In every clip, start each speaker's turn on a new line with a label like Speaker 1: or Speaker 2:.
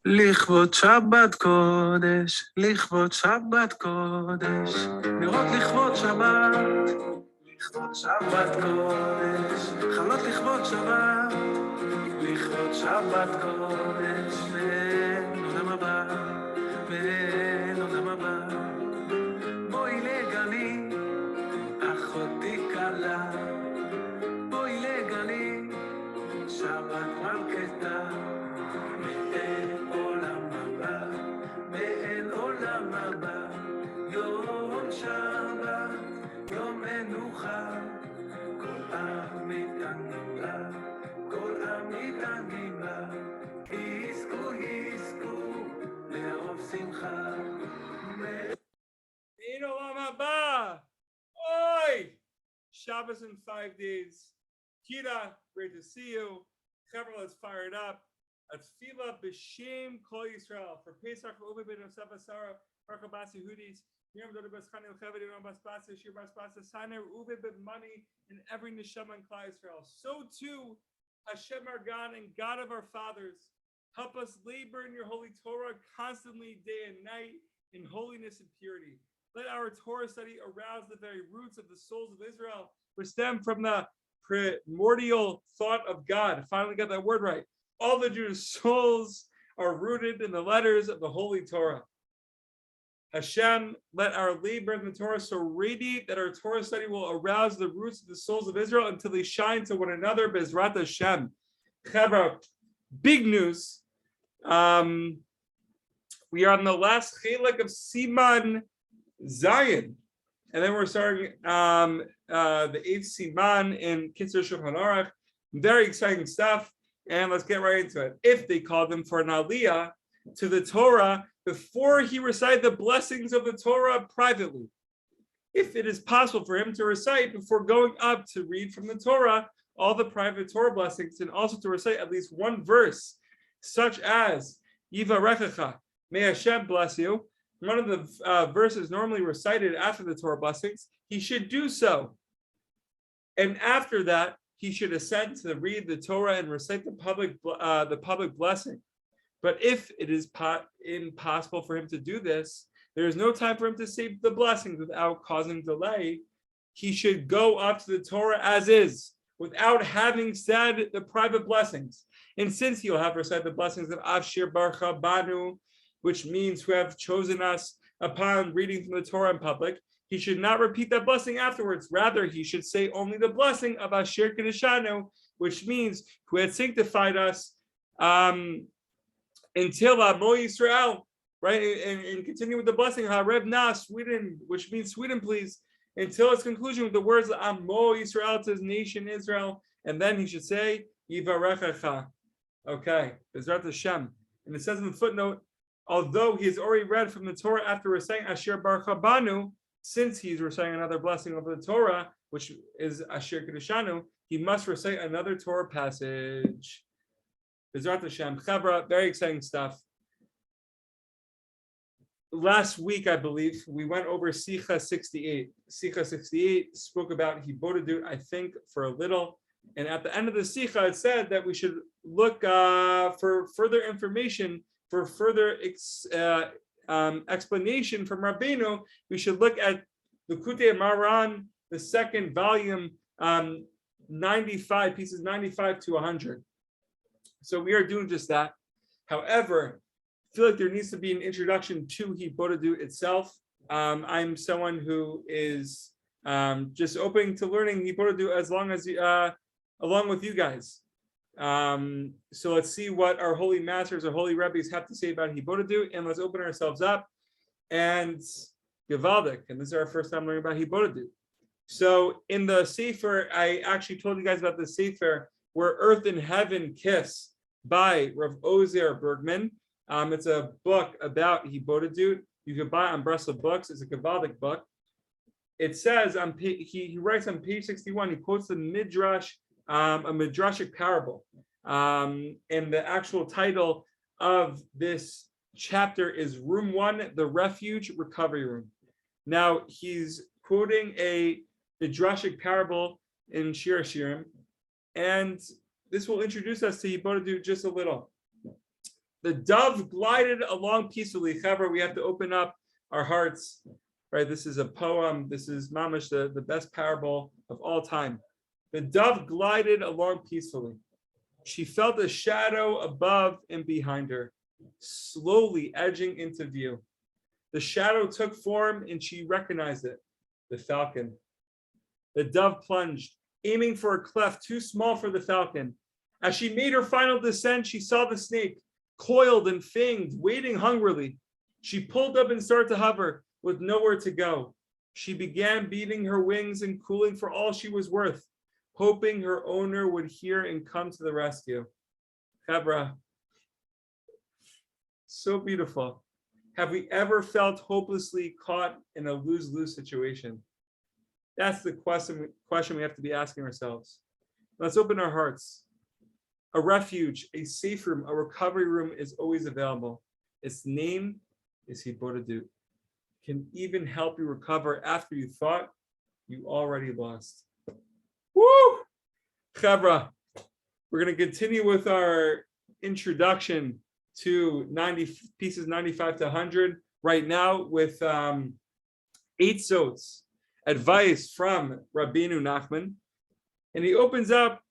Speaker 1: לכבוד שבת קודש, לכבוד שבת קודש, נרות לכבוד שבת, לכבוד שבת קודש, חלות לכבוד שבת, לכבוד שבת קודש, ואין עולם הבא, ואין עולם הבא. בואי לגלי, אחותי קלה, בואי לגלי, שבת מלכתה. מאין עולם הבא, מאין עולם הבא, יום שבת, יום מנוחה, כל עם מתענגים בה, כל עם מתענגים בה, יזכו יזכו לערוב שמחה.
Speaker 2: מאין עולם הבא, oi! Shabbos in 5 days. Kira, great to see you. Chaver, let's fire it up. Atfila b'shem Kol Yisrael for Pesach Uve ben Yosef Asara Baruch Bas Yehudis Miriam Dodo Bas Chani Lekoved Yom Bas Basa Shir Bas Basa Saner Uve ben money in every neshama in Klal Yisrael. So too Hashem our God and God of our fathers, help us labor in your holy Torah constantly, day and night, in holiness and purity. Let our Torah study arouse the very roots of the souls of Israel, which stem from the primordial thought of God. Finally got that word right. All the Jews' souls are rooted in the letters of the Holy Torah. Hashem, let our labor in the Torah so radiate that our Torah study will arouse the roots of the souls of Israel until they shine to one another. Bezrat Hashem. Chavra, big news. We are on the last chelek of Siman Zion. And then we're starting the 8th Siman in Kitzur Shulchan Aruch. Very exciting stuff. And let's get right into it. If they called him for an aliyah to the Torah before he recited the blessings of the Torah privately, if it is possible for him to recite before going up to read from the Torah all the private Torah blessings, and also to recite at least one verse, such as Yivarechecha, may Hashem bless you, one of the verses normally recited after the Torah blessings, he should do so. And after that, he should ascend to read the Torah and recite the public blessing. But if it is impossible for him to do this, there is no time for him to say the blessings without causing delay. He should go up to the Torah as is, without having said the private blessings. And since he'll have recited the blessings of Asher Barcha Banu, which means who have chosen us, upon reading from the Torah in public, he should not repeat that blessing afterwards. Rather, he should say only the blessing of Asher Kedeshanu, which means who had sanctified us until Amo Yisrael, right? And continue with the blessing, Harev Na, Sweden, which means Sweden, please, until its conclusion with the words Amo Yisrael, to his nation Israel. And then he should say, Yivarechecha. Okay, Bezrat Hashem. And it says in the footnote, although he has already read from the Torah after reciting Asher Baruch Banu, since he's reciting another blessing of the Torah, which is Asher Kedeshanu, he must recite another Torah passage. Bezrat Hashem, Chavra, very exciting stuff. Last week, I believe, we went over Sicha 68. Sicha 68 spoke about Hitbodidut, I think, for a little. And at the end of the Sicha, it said that we should look for further information, for further explanation from Rabbeinu. We should look at Lekutei Moharan, the second volume, 95 pieces, 95 to 100. So we are doing just that. However, I feel like there needs to be an introduction to Hitbodidut itself. I'm someone who is just open to learning Hitbodidut as long as along with you guys. So let's see what our holy masters, our holy Rebbes have to say about Hitbodidut, and let's open ourselves up. And Gevaldik, and this is our first time learning about Hitbodidut. So in the Sefer, I actually told you guys about the Sefer, Where Earth and Heaven Kiss by Rav Ozer Bergman. It's a book about Hitbodidut. You can buy it on Breslov Books. It's a Gevaldik book. It says, he writes on page 61, he quotes the Midrash, a Midrashic parable. And the actual title of this chapter is Room 1, the Refuge Recovery Room. Now, he's quoting a Midrashic parable in Shir Hashirim, and this will introduce us to Hitbodidut just a little. The dove glided along peacefully. Chavra, we have to open up our hearts, right? This is a poem. This is mamash, the best parable of all time. The dove glided along peacefully. She felt a shadow above and behind her, slowly edging into view. The shadow took form and she recognized it, the falcon. The dove plunged, aiming for a cleft too small for the falcon. As she made her final descent, she saw the snake, coiled and fanged, waiting hungrily. She pulled up and started to hover, with nowhere to go. She began beating her wings and cooling for all she was worth, hoping her owner would hear and come to the rescue. Chabra, so beautiful. Have we ever felt hopelessly caught in a lose-lose situation? That's the question we have to be asking ourselves. Let's open our hearts. A refuge, a safe room, a recovery room is always available. Its name is Hitbodidut. Can even help you recover after you thought you already lost. Woo! Chabra, we're going to continue with our introduction to pieces 95 to 100 right now with 8 sots, advice from Rabbeinu Nachman. And he opens up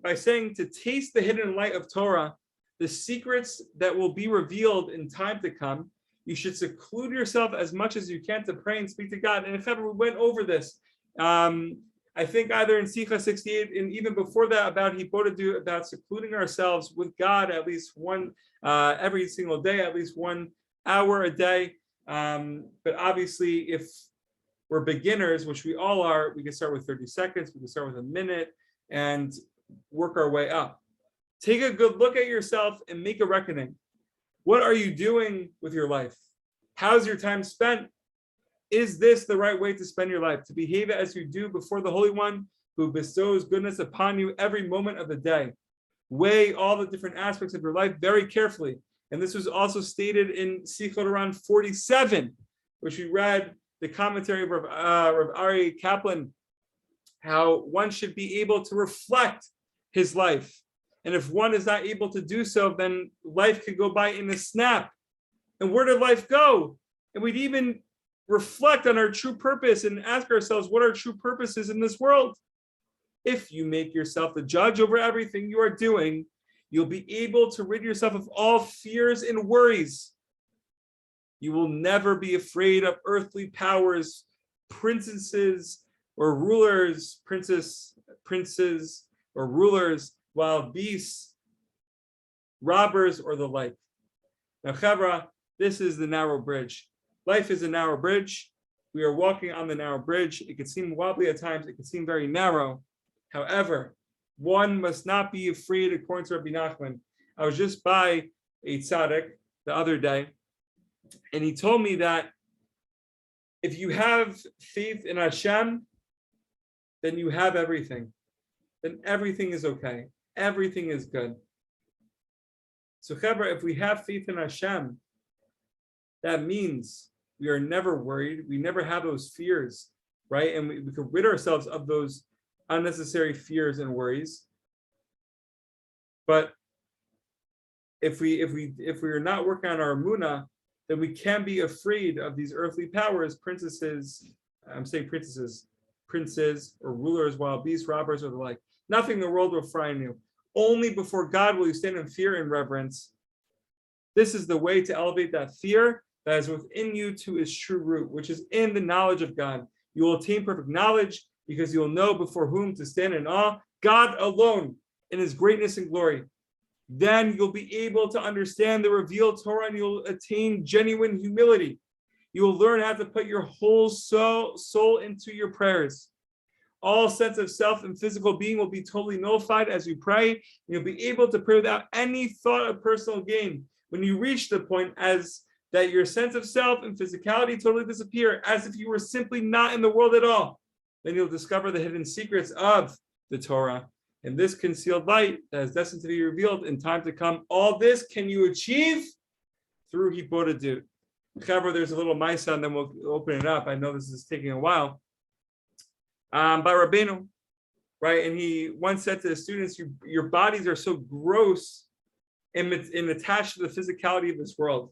Speaker 2: by saying to taste the hidden light of Torah, the secrets that will be revealed in time to come. You should seclude yourself as much as you can to pray and speak to God. And if ever we went over this, I think either in Sikha 68 and even before that about Hitbodidut, about secluding ourselves with God at least one every single day, at least 1 hour a day. But obviously, if we're beginners, which we all are, we can start with 30 seconds, we can start with a minute and work our way up. Take a good look at yourself and make a reckoning. What are you doing with your life? How's your time spent? Is this the right way to spend your life? To behave as you do before the Holy One who bestows goodness upon you every moment of the day. Weigh all the different aspects of your life very carefully. And this was also stated in Sichot 47, which we read the commentary of Rav Ari Kaplan, how one should be able to reflect his life. And if one is not able to do so, then life could go by in a snap. And where did life go? And we'd even reflect on our true purpose and ask ourselves what our true purpose is in this world. If you make yourself the judge over everything you are doing, you'll be able to rid yourself of all fears and worries. You will never be afraid of earthly powers, princesses or rulers, princes or rulers, wild beasts, robbers, or the like. Now, Chavra, this is the narrow bridge. Life is a narrow bridge. We are walking on the narrow bridge. It can seem wobbly at times. It can seem very narrow. However, one must not be afraid, according to Rabbi Nachman. I was just by a tzaddik the other day, and he told me that if you have faith in Hashem, then you have everything. Then everything is okay. Everything is good. So, Chabra, if we have faith in Hashem, that means we are never worried. We never have those fears, right? And we can rid ourselves of those unnecessary fears and worries. But if we are not working on our emunah, then we can be afraid of these earthly powers, princes or rulers, wild beasts, robbers, or the like. Nothing in the world will frighten you. Only before God will you stand in fear and reverence. This is the way to elevate that fear that is within you to its true root, which is in the knowledge of God. You will attain perfect knowledge because you will know before whom to stand in awe, God alone in his greatness and glory. Then you'll be able to understand the revealed Torah and you'll attain genuine humility. You will learn how to put your whole soul into your prayers. All sense of self and physical being will be totally nullified as you pray. You'll be able to pray without any thought of personal gain. When you reach the point as that your sense of self and physicality totally disappear, as if you were simply not in the world at all, then you'll discover the hidden secrets of the Torah and this concealed light that is destined to be revealed in time to come. All this can you achieve through Hitbodidut. However, there's a little Maisa, and then we'll open it up. I know this is taking a while. By Rabbeinu, right? And he once said to the students, your bodies are so gross and attached to the physicality of this world.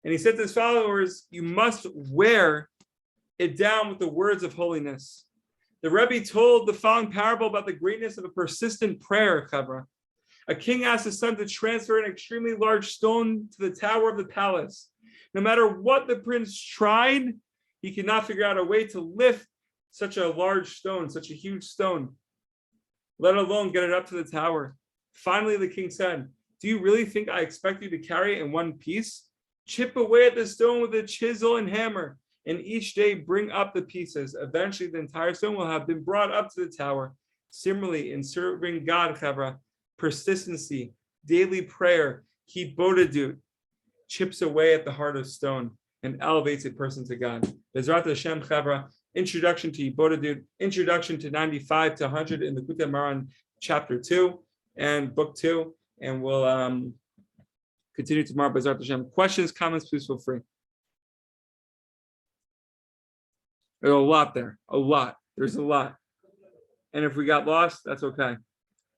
Speaker 2: And he said to his followers, you must wear it down with the words of holiness. The Rebbe told the following parable about the greatness of a persistent prayer, Chavra. A king asked his son to transfer an extremely large stone to the tower of the palace. No matter what the prince tried, he could not figure out a way to lift such a large stone, such a huge stone, let alone get it up to the tower. Finally, the king said, do you really think I expect you to carry it in one piece? Chip away at the stone with a chisel and hammer, and each day bring up the pieces. Eventually, the entire stone will have been brought up to the tower. Similarly, in serving God, Chavra, persistency, daily prayer, Hitbodidut, chips away at the heart of stone and elevates a person to God. Bezrat Hashem, Chavra, introduction to Hitbodidut, introduction to 95 to 100 in the Lekutei Moharan, chapter 2 and book 2, and we'll continue tomorrow. Bezrat Hashem. Questions, comments, please feel free. There's a lot there, a lot. There's a lot. And if we got lost, that's okay,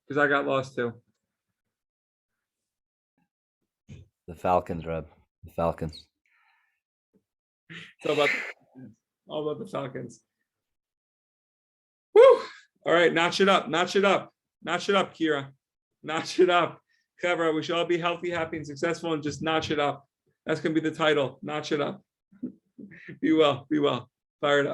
Speaker 2: because I got lost too.
Speaker 3: The Falcons, Reb. The Falcons.
Speaker 2: It's all about the Falcons. Woo! All right, notch it up, notch it up, notch it up, Kira. Notch it up. Clever. We should all be healthy, happy, and successful, and just notch it up. That's going to be the title. Notch it up. Be well. Be well. Fire it up.